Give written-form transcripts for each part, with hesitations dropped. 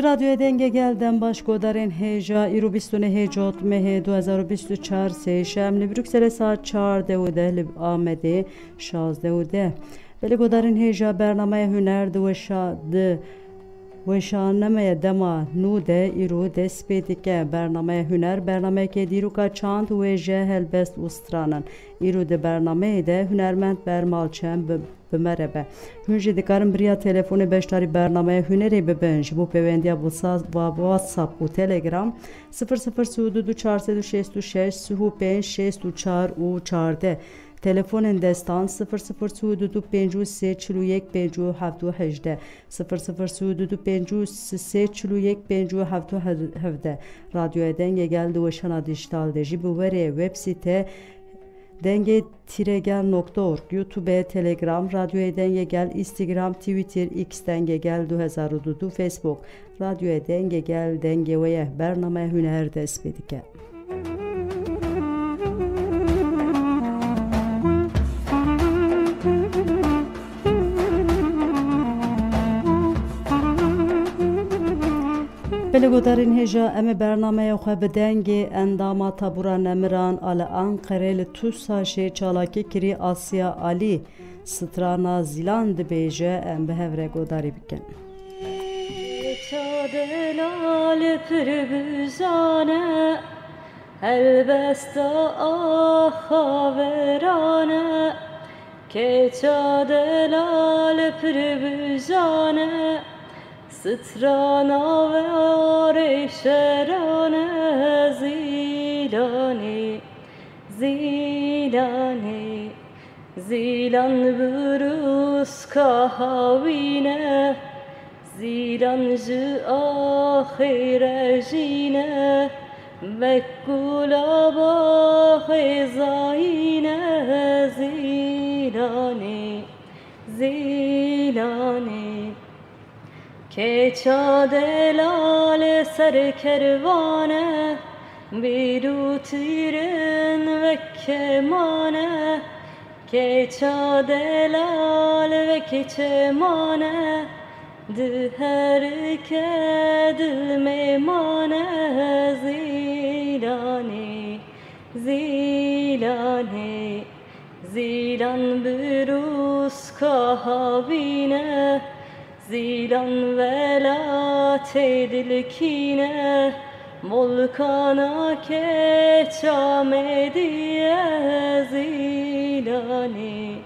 رادیو دنگ گلدن باش گودارین هیجا ایرو بیستونه هیجات مه 2024 سیشم لبروکسل ساعت 14 لب آمده 16 بله گودارین هیجا برنامه هنر دو شاد و شاننامه دما نوده ایرو دست پیدا که برنامه هنر برنامه که دیرو که چند و جهل بست استرانن ایرو ده برنامه ده هنرمند برمالچن بمربه هنجی دکارم بریا تلفن بشتاری برنامه هنری ببنج بو پیوندیا بو واتساپ و تلگرام 0032 466 35 و 14 تلفن دستان 0032 53 41 57 18 0032 53 41 57 17 رادیو دنگ گلد و شنا دیجیتال دجی بوره وبسایت denge-gel.org YouTube Telegram Radyo Denge Gel Instagram Twitter X Denge Gel 2022 Facebook Radyo Denge Gel Denge ve Bername Hüner Despedike بله گودارین هجا ام برنامه خو بدنگ انداما تابورا نمران آل انقره لتوسا شی چالاکی کری آسیا آلی سترانا زیلاند بیجه ام به هفره گوداری بکن چادلال پربزانه البستا آخاورانه که چادلال پربزانه سترانا و آرشرانه زیلانی زیلانی زیلان بروز کهاوینه زیلان جو آخر جینه مکولا با خزاینه زیلانی زیلانی که چادلال سر کروانه بیرو تیرن و کمانه که چادلال و کچمانه دل هر که دل میمانه زیلانی زیلانی زیلان بروز کهاوینه زیلان ولات دلکینه ملکانا که چامدیه زیلانی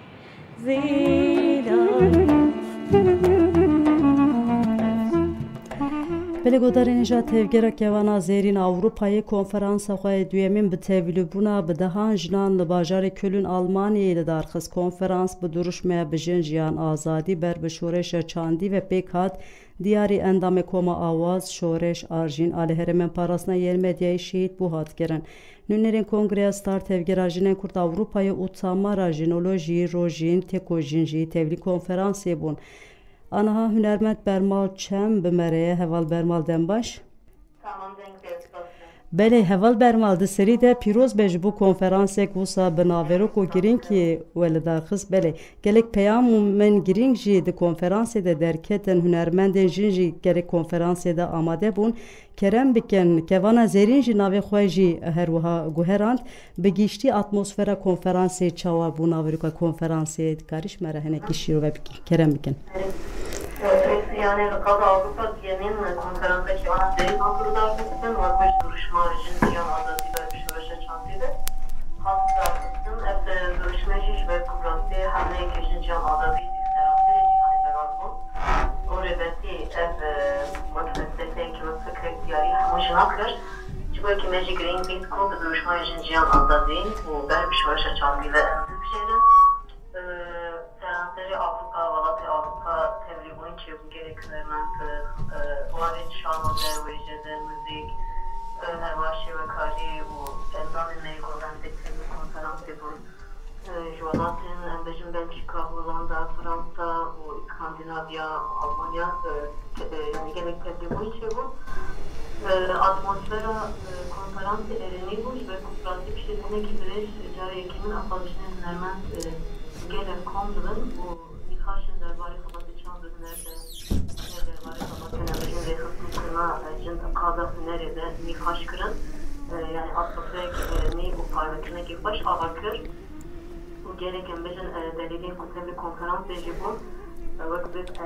زیلانی بله گودارین جا تevgera kevana zerîn Avrupayê konferansa xwe duyemîn bi tevlîbûna bi dehan jinan li bajarê Köln Almanyayê li darxist konferans bi duruşmeya bijin jiyan azadî ber bi şoreşa çandî ve pêk hat diyarî endamê koma awaz şoreş arjîn alê herêmên parastina yên medyayê şehîd bû hat kirin nûnerên kongreya star tevgera jinên Kurd Avrupayê û Tsamara Jinolojiyê rojîn tekojîn jî tevlî konferansê bûn Anaha hünermend bermal çem bimereye heval bermal denbaş. Tamam denk Bele heval bermal de seri de piroz bej bu konferansek vusa binavero ko girin ki wele daxis bele gelek peyam men girin ji de konferanse de derketen hünermendin jinji gerek konferanse de amade bun kerem biken kevana zerin ji nave xwe jî herwiha guherand bi giştî atmosfera konferanse çawa bu naveruka konferanse kariş mere henekî şîro ve kerem biken Yani Kaza Avrupa diyenin konferansdaki ana derin hatırlarken Norveç duruşma jinsiyan adası vermiş ve şansıydı. Hatırlarken hep duruşma jiş ve kubrası hamle jinsiyan adası diktarafı cihani berakon. O rebeti hep mutlaka ki ve fikret diyari hamujinaklar. Çünkü ki meci Greenpeace kod duruşma jinsiyan adası bu vermiş ve şansıydı. Endişelerin Seyahatleri Avrupa, Valatya Avrupa tebliğini ki bu gereklerden Ovaret Şanlı'da ve Jede Müzik, Hervaşi ve Kari bu endamın meygolandaki bir konferansı bu. Joalatin, Embejim Belçika, Hollanda, Fransa, İskandinavya, Almanya yani gerek tebliğini ki bu. Atmosfera konferansı ereniyor ve kuprası bir şeyine gibirir. Cari Ekim'in afalışının hemen Gelir kondular, bu nikaşın derbarı kabatı çandırın nerede derbarı kabatı nerede hızlı kırma kaza hünerede nikaş kırın. Yani atlatık ne bu parmakına ki baş avakır. Bu gereken bejin delilin kutebli konferans beji bu. Vakit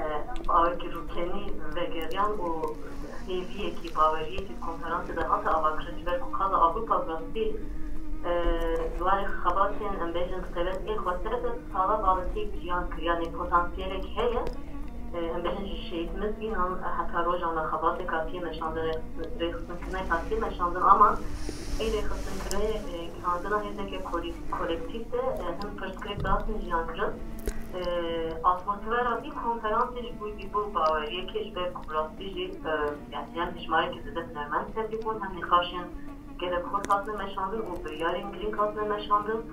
avaki rukeni ve geryan o heviye ki bavariye ki konferansı da hatta avakır. Ve bu kaza Avrupa Brasi دوای خباتین امبیجن کتابت این خواستره سالا بالتی جیان کریانی پتانسیلک هیه امبیجن شیعت مزگین هم حتی روزان خبات کاتی نشانده ریخستن کنه کاتی نشانده اما این ریخستن کنه کاندنا هیزه که کولکتیف ده هم پرسکریب داستن جیان کرن atmosfer bir konferansiş bu bağırıya keşfe kubrastıcı yani hem dişmari ki zede nermen tebrik hem nikaşın gerek kurtasını meşandın, o bir yarın green kasını meşandın.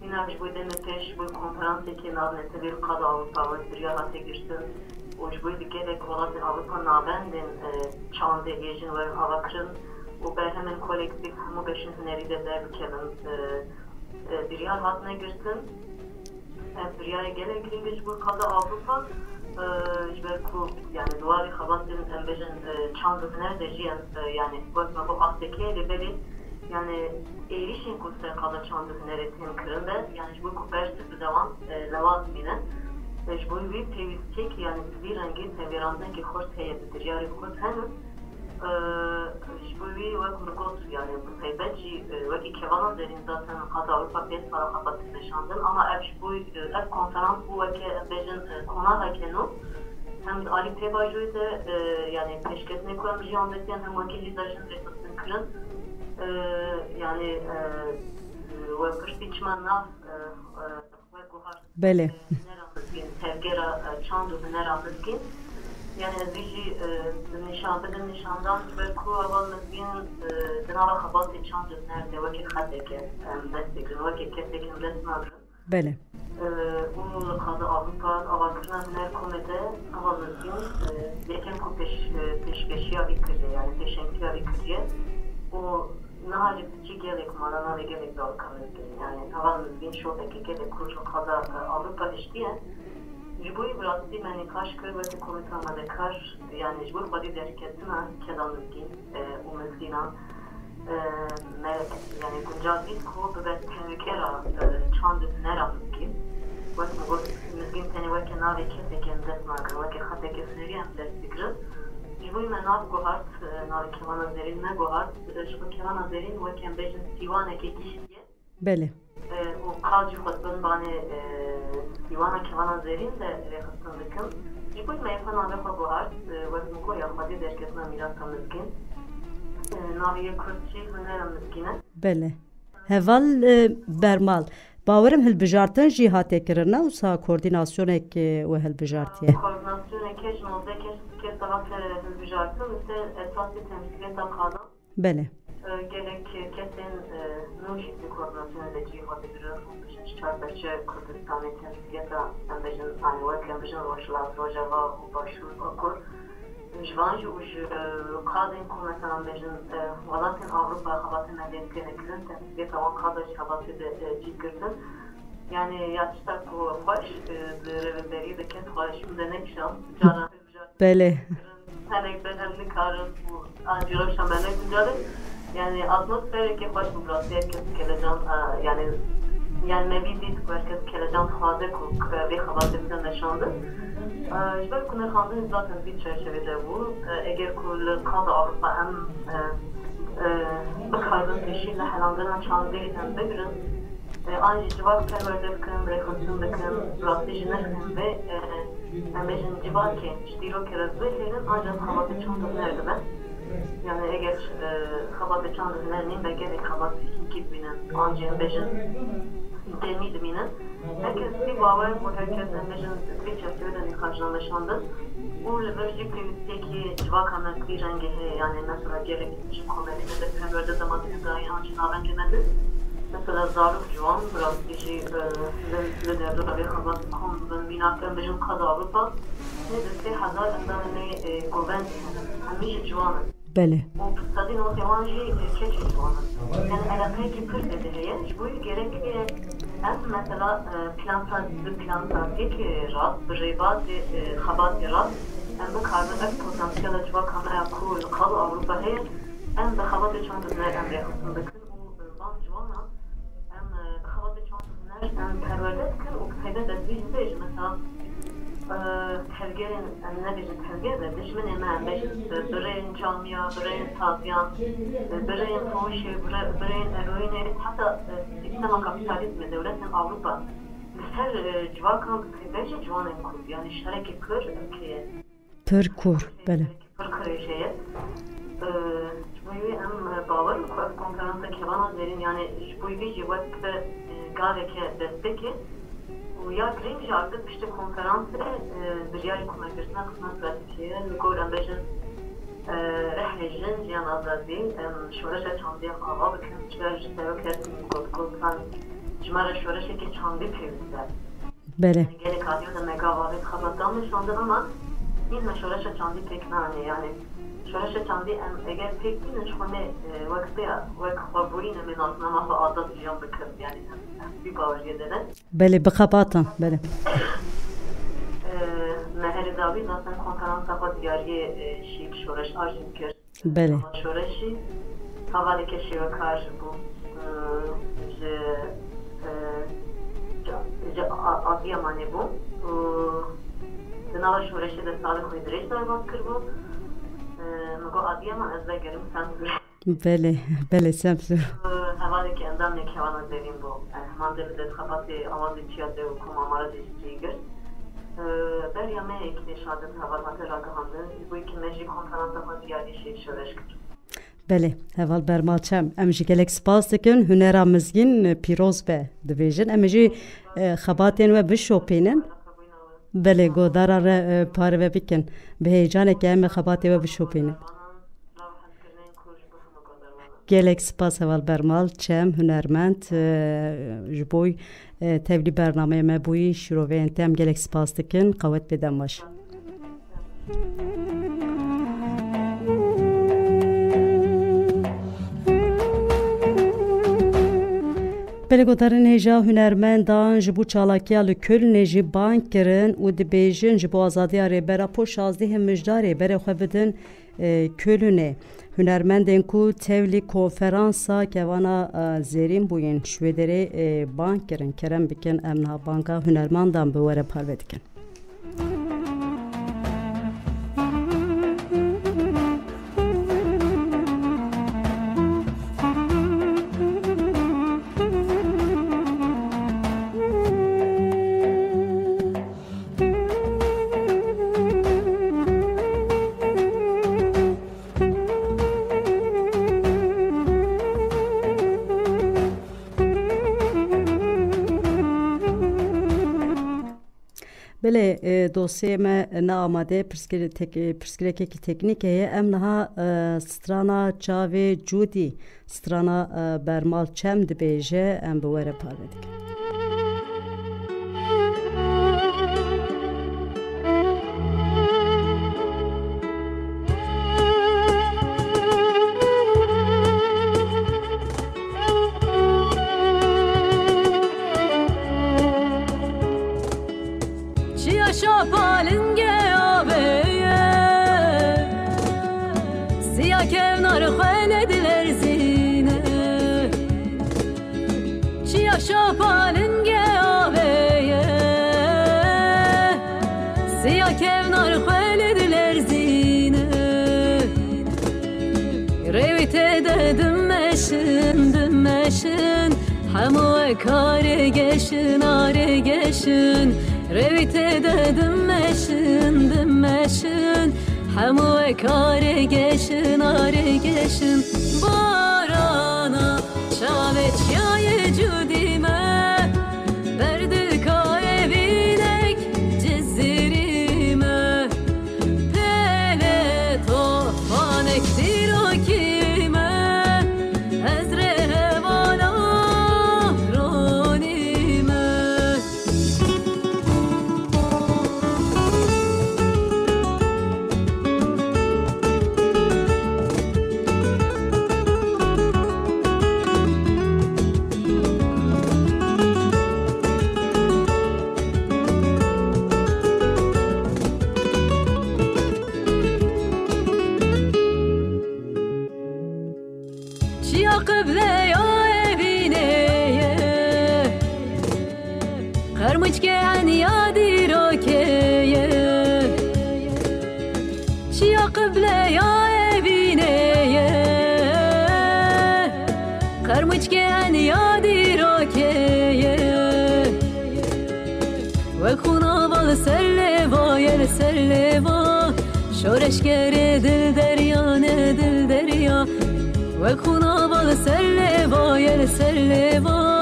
Yine bu demeteş, bu konferansı ki nazne bir kadı Avrupa ve bir yarate girsin. O bu gerek olasın Avrupa nabendin çağında yejin ve avakırın. O berhemen kolektif mu beşin hüneri de derbikelin bir yer hatına girsin. Bir yere gerek green bu kadı Avrupa. جبركو يعني دواري خباتن امبجن çandı nerede jiyan yani bu akteki lebeli yani erişin kursa kadar çandı neretin kırında yani bu kubersi bir devam levazmine bu bir tevizcek yani bir rengi tevirandan ki hoş heyebilir yani bu hem bu bir vakit yani bu teybeci vakit kevalan derin zaten hatta Avrupa bir para kapatın yaşandın ama bu konferans bu vakit bejin konağa kenu hem de Ali Tebajo'yu da yani peşkesine koymuş yandıkken hem vakilizajın resasını kırın yani ve kırstiçmanlar ve kuhar Bele. Tevgera çandu neramızgin yani zici nişandan ve kuavalmızgin dınava habatı çandu nerede vakit haddeke destekli vakit kesekin resmadırın Bele. Bu kadı Avrupa avakırına hüner komede havalmızgin leken ku peşkeşiya bikirdi yani peşenkiya bikirdi o nahacı piçi gerek marana ve gerek dalkamızgin yani havalmızgin şoldaki gerek kurcu kadı Avrupa iştiye Jibu'yu biraz değil yani kaşkır ve komitana da kar yani Jibu badi derketine kedamızgin umuzgina yani Guncazit ko ve tevkera çandı neramızgin Vakit mızgin teni vakit navi keseken desmagır vakit hateke sürüyen destikrir Jibu'yu men navi gohart navi kevana zerin me gohart Jibu kevana zerin vakit embejin sivaneke kişiye Bele. O kalcı xutbun bani Ivana Kevana zerin de rehastındıkın. Jibu'yu meyfan navi xo gohart vakit muko yaxmadi derkesine mirasa mızgin Naviye kurtçi hüneram mızgine Bele. Heval bermal. باورم هلبجارتن جی هاته کرنا و سا کوردیناسیون ek و هلبجارتیه. Koordinasyon ekeş nolde kes taraf hülbüjartın ise esası temsiliyet akadan. Bele. Gerek kesin nuşitli koordinasyon edeceği hadi bir çarpıcı Kürdistan'ı temsiliyet ambejin anıvak ambejin roşlar projava başvur okur. Jvanjı uç kadın mesela ambejin valatin Avrupa havatin medeniyetine kirin temsiliyet ama kadar havası da cidgirtin. Yani yaşta ku hoş revberi de kes hoşum da ne kişam cana Bele. Hani benemli karın bu ancıroşam ben ne günceli yani atmosfer ki baş bu biraz herkes keleceğim yani mevcut herkes keleceğim fazla kuk ve havasından yaşandı. İşte konu handın zaten bir çerçevede bu eğer kul kadı Avrupa hem bakarın peşiyle helandırın çağındayken begirin aynı cevap perverdekin, rekonsundakın, rastlıcınakın ve embejin civarken iştiro kerazbeylerin ancak havada çandı nerede ben? Yani eğer havada çandı nerede ve gerek havada hikip binen ancak embejin demiydi binen herkes bir bağır bu herkes embejin bir çerçeveden karşılanmışandı. Bu leverci kıymetdeki civakanlar bir rengi yani mesela gerek için komedide de perverde zamanında da yancı naben cemedi. Mesela zarf civan biraz işi ve derdi bir havası konudun binaktan bejin kadı Avrupa ne de 3000 endamene goven hamiye civanı. Bele. O pıstadın o tevanji keçi civanı. Yani alakayı ki pırt edileye bu gerekli hem mesela plansatçı rast, rebat, habat rast em bikarin ev potansiyela civakana ya ku kal Avrupa heye em bixabatê çand huner em rêxistin bikin û van civana em bixabatê çand huner em perwerde dikin û peyda destbêjin bêjin mesela tevgerên em nebêjin tevger de dijminê me em bêjin bireyên camiya, bireyên taziyan, bireyên foşê, bireyên eroînê heta sistema kapitalizmê dewletên Avrupa li ser civakan bêje ciwanên Kurd yani şerekê kir ülkeye Pır kur, bele. pir kirêjeye ji bo wê em bawer ku ev konferansa kevana zêrîn yani ji bo wê jî wek bi gaveke destpêkê û ya girêng jî artık piştî konferansê biryarê komekirsina qisma stratejîye li gor em bêjin rehlê jin jiyan azadî em şoreşa çandiyan ava bikin jiber ji sevokê gotan ji me re şoreşekê çandî pêwîst e Bele. gelek adiyo da megavavê xebatdan nişandin ama این شورش چاندی پک نانی یعنی شورش چاندی ام اگر پک بینش خونه وقت بیا وقت خبرین من اصلا ما عادت جام بکرد یعنی بی باوری داره Bele bixabatan, bele. مهر داوی zaten konferans hava diyarı şik şoreş arjin kir Bele. şoreşi havale keşi ve kar bu Adıyaman'ı bu Dınava şoreşi de sağlık ve direç darbat kırbu. Mugo Adıyaman ez de gerim sen Bele, bele semsur. Havadaki endam ne kevana devim bu. Mandeli de tkabati avazı çiyade ve kumamara dişçiyigir. Beryame ekli şadet havadatı ragahandı. Bu iki mecli konferansa diyarı şey şoreş kır. Bele, heval bermalçem. Em jî gelek spas dikin hunera mizgîn pîroz be dibêjin. Em jî xebatên we bişopînin. Bele godara re parve bikin. Bi heyecaneke em xebatê we bişopînin. Gelek spas heval bermal çem hunermend ji bo tevlî bernameyê me bûyî şîroveyên te em gelek spas dikin qewet bêdem baş. Belgodarên hêja hunermendan ji bo çalakiya li Kölnê jî bang kirin û dibêjin ji bo azadiya rêbera poş 16 mijdarê berê xwe bidin Kölnê. Hunermendên ku tevlî konferansa kevana zêrîn bûyên Şwêderê bang kirin kerem bikin em niha banga hunermandan bi were parve dikin. Bele dosyê me neamade pirsgirêkekî teknîk heye em niha strana çavê Cudî strana bermal çem dibêje em bi were parve dikin. Hemû karê geşin arê geşin revîtê de dimeşin hemû karê geşin arê geşin barana çavê çiyayê Cudî me berdika evînek cizîrî me pele tofanek dîrokî me ez rê hevana کرمچکه عن یادی روکیه شیا قبله یا بینیه کرمچکه عن یادی روکیه و خونا بال سرلوا یل سرلوا شورش گره دل دریا نه دل دریا و خونا بال سرلوا یل سرلوا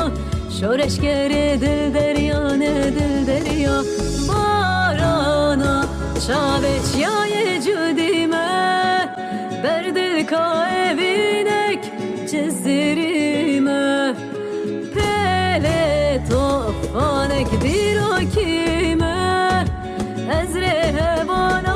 شورش گره دل دریا نه دل دریا بارانا شابه چیای جودیمه بر دل که بینک چزیریمه پله توفانک دیروکیمه از رهبانا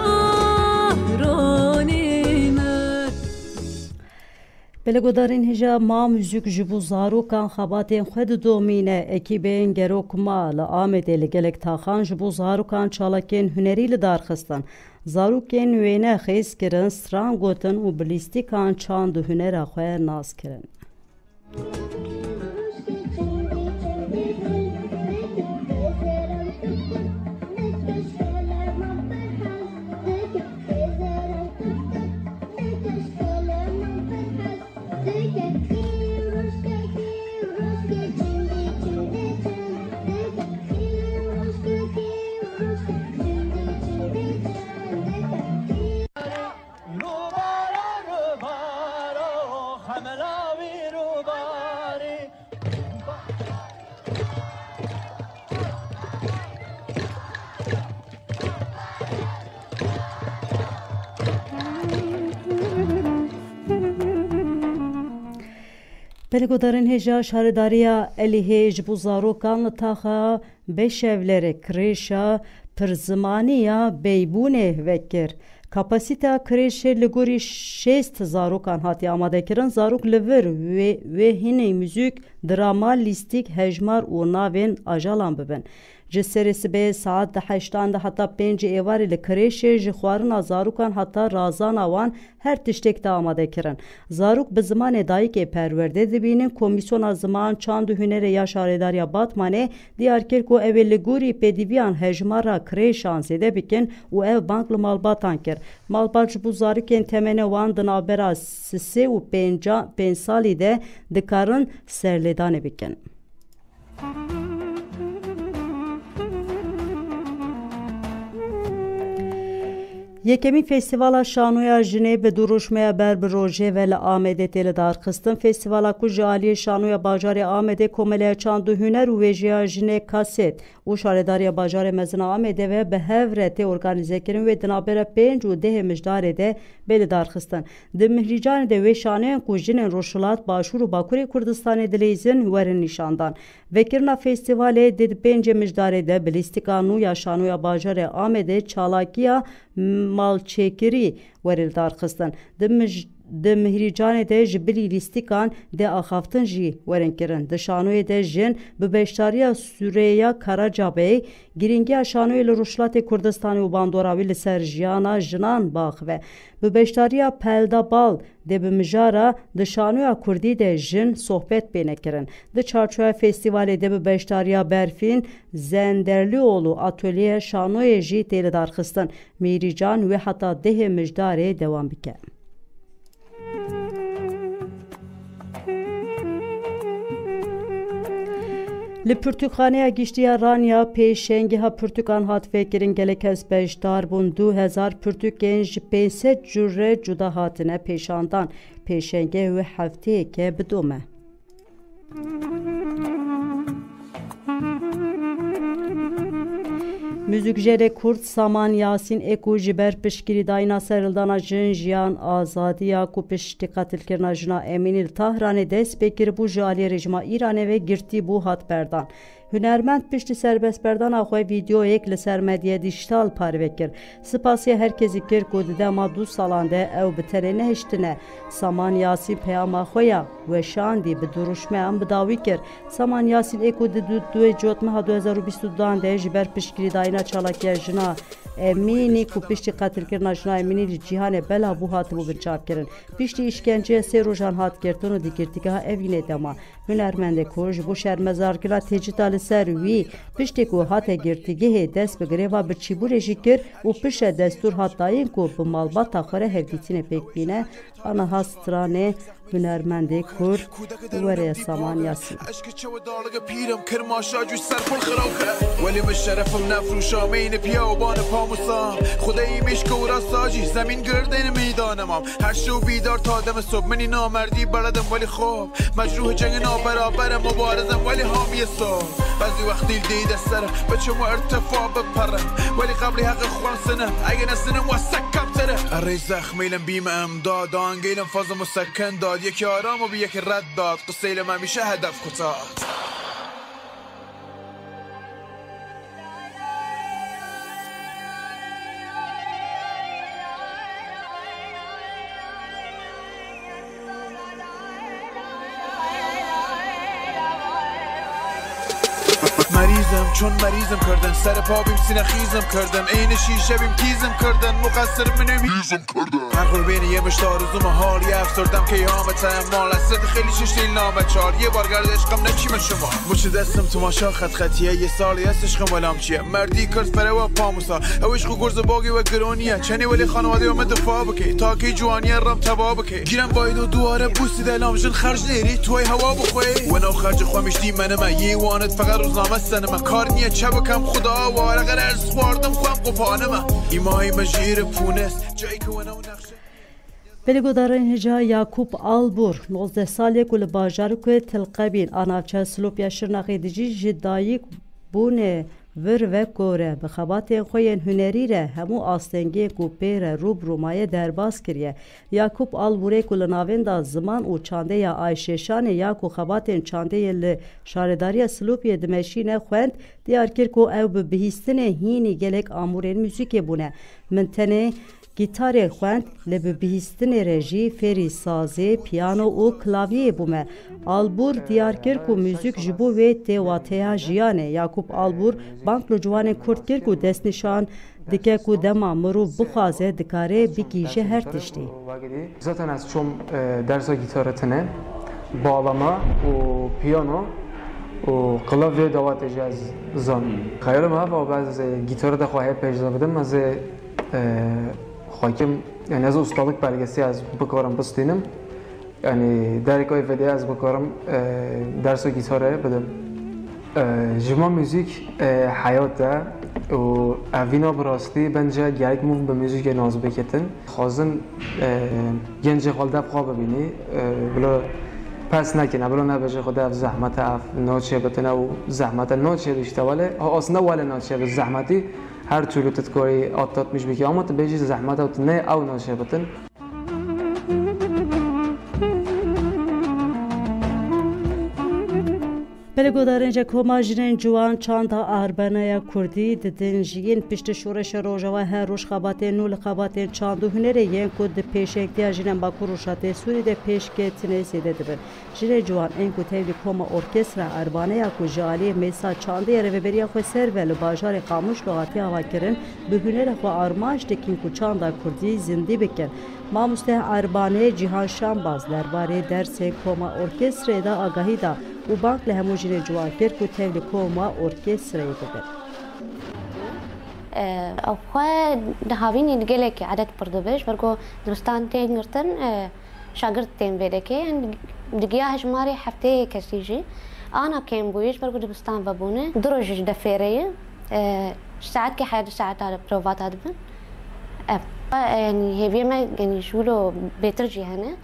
بلگودارین هجا ما موزیک جبو زاروکان خباتین خود دومینه اکیبین گروک مال آمده لگلک تاخان جبو زاروکان چالکین هنری لدارخستان زاروکین وینه خیز کرن ستران گوتن و بلیستیکان چاند هنر خواه ناز کرن بلگودارین هجا شارداریا الی هج بوزاروکان لطاقا بشevlere کریشا پرزمانیا بیبونه وکر kapasite kreşe ligori 6 zarokan hati amade kirin zarok liver ve hine müzik drama listik hejmar u navên ajalan bibin ji serê be saat 8 de heta 5 êvarê li kreşê ji xwarina zarokan heta razana wan her tiştek de amade kirin zarok bi zimanê dayîkê perwerde dibînin komisyona ziman çand û hunerê ya şaredariya Batmanê diyar kir ku ev ê li gorî pêdîviyan hejmara kreşan zêde bikin û ev bank li malbatan kir malbat ji bo zarokên temenê wan di navbera 3 û 5 salî de dikarin serlêdanê bikin. یکمی فستیوالا شانویا جنه به دروشمه بر بروژه و لآمده تل دارخستن فستیوالا کو جالی شانویا باجار آمده کومله چاند هنر و ویژیا جنه کاست و شارداری باجار مزن آمده و به هفرت ارگانیزه کردن و دنابر 5 و 10 مجدار ده بل دارخستن د مهرجان ده و شانه کو جنه روشلات باشور و باکوری کردستان دلیزن ورن نشاندان وکرنا فستیوال دید 5 مجدار ده بلیستیکانو یا شانویا باجار آمده چالاکیا malçekiri weril darxistin di mihricanê de ji bilî lîstikan de axaftin jî werin kirin di şanoyê de jin bi beşdariya Süreyya Karacabey giringiya şanoyê li Rûşlatê Kurdistanê û bandora wî li ser jiyana jinan baxive bi beşdariya Pelda Bal de bi mijara di şanoya Kurdî de jin sohbet pêne kirin di çarçoya festîvalê de bi beşdariya Berfîn Zenderlioğlu atölye şanoyê jî tê li darxistin mihrican wê heta dehê mijdarê dewam bike. Li Pirtûkxaneya Giştiya Ranya pêşengeha Pirtûkan hat vekirin gelek ez bejdar bûn 2000 Pirtûkên ji 500 cure cuda hatine pêşandan pêşenge wê hefteyeke bidome. Müzikjere Kurd Saman Yasin Eko ji ber piştgirî dayîna serildana jin jiyan azadiya ku piştî qatilkirina jina Emînî li Tahranê dest pê kiribû ji aliyê rejima Îranê ve girtî bû hat berdan. Hunermend piştî serbestberdana xwe vîdeoyek li ser medyaya dijîtal parve kir. Spasiya herkesî kir ku di dema 2 salan de ew bi tenê nehiştine. Saman Yasîn peyama xwe ya weşandî bi duruşmeyan bidawî kir. Saman Yasîn Eko di duê cotmeha 2022 de ji ber piştgirî dayîna çalakiya jina Emînî ku piştî qatilkirina jina Emînî li cîhanê bela bû hatibû birçav kirin. Piştî işkenceya 3 rojan hat girtin û di girtîgeha Evînê dema. Hunermendê ku ji bo şermezarkirina têcîta li لسر وی پشتی کو هات گرتیگه دست بگیره و به چیبور جیکر و پشت دستور هاتاین کو به مالبات تاخره هفدیتین پیک بینه آنها هسترانه هنرمنده کرد وره سامان یاسین پیرم کرماشا جوش سر پل خراوکه ولی من شرفم نفروشا مین پیا و بان پاموسام خدایی میشکه و راستاجی زمین گردین میدانمم هر شو بیدار تا دم صبح منی نامردی بردم ولی خوب مجروح جنگ نابرابرم مبارزم ولی حامی صبح بعضی وقتی دید سرم بچه مو ارتفاع بپرم ولی قبلی حق خوان سنم اگه نسنم و سکم تره اری زخمیلم بیم امداد آنگیلم فاز مسکن داد یکی آرام و بی یکی رد داد قصیلم همیشه هدف کتاد مریضم چون مریضم کردن سر پا بیم سینه خیزم کردم عین شیشه بیم تیزم کردن مقصر منم هیزم کردن هر قربین یه مشتار روزم حال یه افسردم که یامت مال است خیلی ششتیل نامه چار یه بار گرد عشقم نچیم شما مچ دستم تو ماشا خط خطیه یه سالی هست عشقم ولام چیه مردی کرد فره و پاموسا او عشق گرز باقی و گرونیه چنی ولی خانواده اومد دفاع بکی تا که جوانی رم تبا بکی گیرم باید و دواره بوسی دلام جن خرج نیری توی هوا بخوی و نو خرج خوامیش دی منم یه وانت فقط روزنامه سنم کار نیه چبکم خدا و اگر ارز خواردم خوام قپانم ایمای مجیر پونست جایی که ونو نقشه بلگودارن هجا یاکوب آلبور 19 سالی کل باجار که تلقبین آنافچه سلوپیا شرناقی دیجی جدایی بونه ور و کوره به خبات خوین هنری ره همو آستنگی کوپیر روب رومای درباس کریه یاکوب آلبوره کل ناویندا زمان او چانده یا آیششان یا کو خبات چانده ل شارداری سلوپیا دمشین خوند دیار کر کو او به بهستن هینی گلک امورن موسیقی بونه منتنه گیتار خوند لب بهستن رژی فری سازی پیانو و کلاویه بومه آلبور دیار کرد که موزیک جبو و تیواتیا جیانه یاکوب آلبور بانک لجوان کرد کرد که دست نشان دکه که دما مرو بخوازه دکاره بگیجه هر تشتی zaten az çom dersa gitarı bağlama و پیانو و کلاویه دوات جاز زن خیالم ها و بعض گیتار دخواهی پیدا بدم از خواهیم یعنی از استادک برگشتی از بکارم بستینم یعنی در یک ویدیو از بکارم درس گیتاره بدم جمع موزیک حیاته و اوینا براستی بنجا گرگ مو به موزیک ناز بکتن خواستن گنج خالده بخواه ببینی بلا پس نکنه بلا نباشه خود اف زحمت اف ناچه بتنه و زحمت ناچه داشته ولی اصلا ولی ناچه به زحمتی هر طول تذكري آتات مش بيجي أما تبيجي زحمة أو تناي أو ناشبتن بلگودارنجا کماجرین جوان چاندا آربانیا کردی ددنجین پشت شورش روجوا هر روش خباتین نول خباتین چاندو هنری ین کد پیشک دیاجین با کروشات سوری د پیشک تنیسی ددبن جره جوان این کو تیلی کما ارکسترا آربانیا کو جالی میسا چاندی رهبری خو سر ول بازار قاموش لغاتی هوا کرن به هنر خو آرماج دکین کو چاندا کردی زنده بکن ماموسته آربانه جهان شامباز درباره درس کما ارکستر دا آگاهی دا و بانک لهموجین جوان کرد که تیلی کما ارکستر ایده أخوة دهاوين يدقلك عدد بردبش بركو درستان تينغرتن شاگرد تين بيدكي يعني دقيا هجماري حفتي كسيجي أنا كين بويش بركو درستان بابونه درج دفيرية ساعات كي حياة ساعات على بروفات هادبن يعني هي ما يعني شولو بيترجي هنا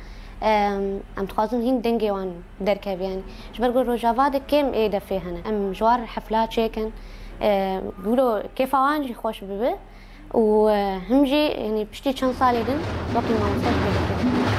ام تخازن هين دنگي وان دركب يعني بركو روجافاد كيم ايه دفي هنا ام جوار حفلات شيكن بيقولوا كيف وانجي خوش ببه وهمجي يعني بشتي كان صالي دن وقت ما وصلت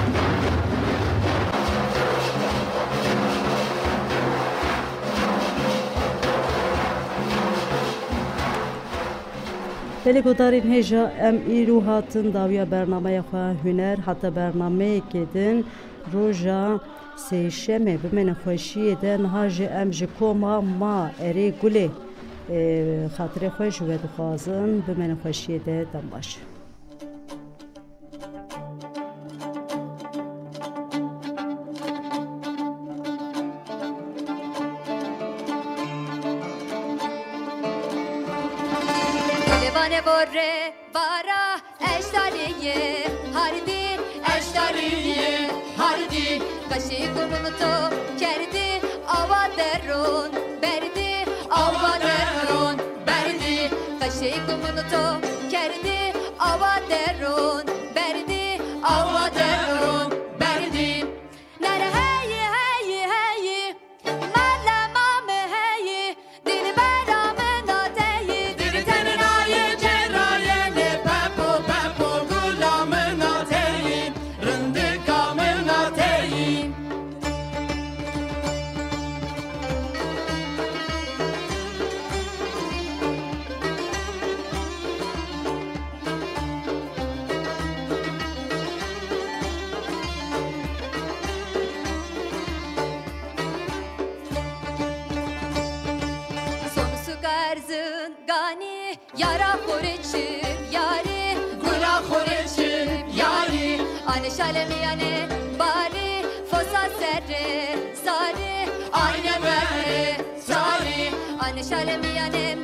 بلگودارین هجا ام ایرو هاتن داویا برنامه خواه هنر حتی برنامه کدن روژا سیشمه بمن خوشیه دن هاج ام جکوما ما اری گله خاطر خوش و دخوازن بمن خوشیه دن باشه Mane borre vara eştariye hardi eştariye hardi kaşı kumunu to kerdi avaderun berdi avaderun berdi kaşı kumunu to kerdi avaderun berdi avaderun berdi nere hey hey hey malama me hey dini barame na teyi dini teninaye cerraye ne papo papo gulame na teyi rındika me na teyi Garzın gani yara koreçim yari gula koreçim yari ane şalemi ane bari fosa serre sari ane bere sari ane şalemi ane